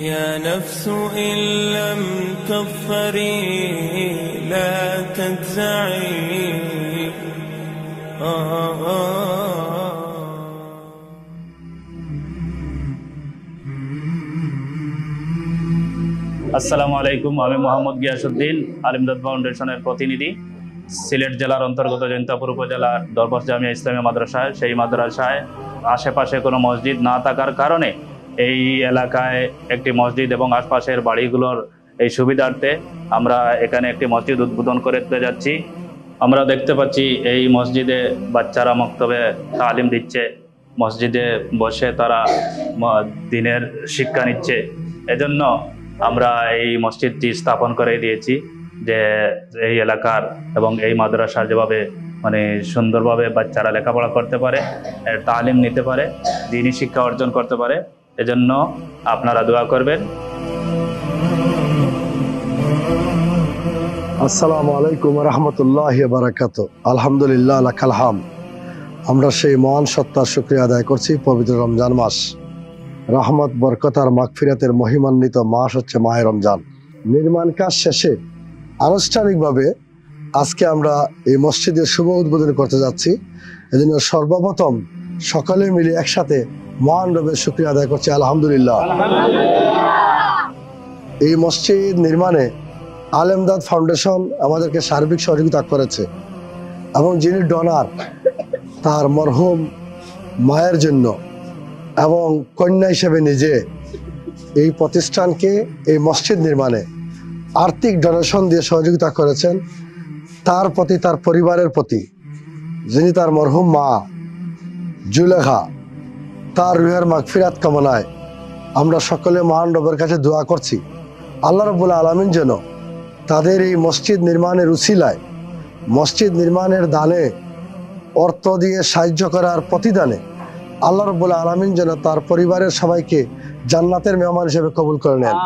يا نفس إن لم تظفري لا تجزعي আসসালামু আলাইকুম। আমি মোহাম্মদ গিয়াসউদ্দিন, আলিমদাদ ফাউন্ডেশনের প্রতিনিধি। সিলেট জেলার অন্তর্গত জৈন্তাপুর উপজেলার দরবাস জামিয়া ইসলামিয়া মাদ্রাসায়, সেই মাদ্রাসায় আশেপাশে কোনো মসজিদ না থাকার কারণে এই এলাকায় একটি মসজিদ এবং আশপাশের বাড়িগুলোর এই সুবিধার্থে আমরা এখানে একটি মসজিদ উদ্বোধন করতে যাচ্ছি। আমরা দেখতে পাচ্ছি এই মসজিদে বাচ্চারা মক্তবে তালিম দিচ্ছে, মসজিদে বসে তারা দিনের শিক্ষা নিচ্ছে। এজন্য আমরা এই মসজিদটি স্থাপন করে দিয়েছি যে এই এলাকার এবং এই মাদ্রাসার যেভাবে সুন্দরভাবে বাচ্চারা লেখাপড়া করতে পারে, তালিম নিতে পারে, দিনী শিক্ষা অর্জন করতে পারে। এজন্য আপনারা দোয়া করবেন। আসসালামু আলাইকুম রহমতুল্লাহ বারাকাত। আলহামদুলিল্লাহ লাকাল হামদ। আমরা সেই মহান সত্তার শুকরিয়া আদায় করছি। পবিত্র রমজান মাস, রহমত, বরকত আর মাগফিরাতের মহিমান্বিত মাস হচ্ছে মাহে রমজান। নির্মাণ কাজ শেষে আনুষ্ঠানিকভাবে আজকে আমরা এই মসজিদের শুভ উদ্বোধন করতে যাচ্ছি। এজন্য সর্বপ্রথম সকলে মিলে একসাথে মহান রবের শুকরিয়া আদায় করছি আলহামদুলিল্লাহ। এই মসজিদ নির্মাণে আলেমদাদ ফাউন্ডেশন আমাদেরকে সার্বিক সহযোগিতা করেছে এবং যিনি ডোনার তার মরহুম মায়ের জন্য এবং কন্যা হিসেবে নিজে এই প্রতিষ্ঠানকে এই মসজিদ নির্মাণে আর্থিক ডোনেশন দিয়ে সহযোগিতা করেছেন। তার প্রতি, তার পরিবারের প্রতি, যিনি তার মরহুম মা জুলেখা, তার রুহের মাগফিরাত কামনায় আমরা সকলে মহান রবের কাছে দোয়া করছি আল্লাহ রাব্বুল আলামিন যেন তাদের এই মসজিদ নির্মাণের উসিলায়, মসজিদ নির্মাণের দানে, অর্থ দিয়ে সাহায্য করার প্রতিদানে আল্লাহ রাব্বুল আলামিন যেন তার পরিবারের সবাইকে জান্নাতের মেহমান হিসেবে কবুল করে নেন।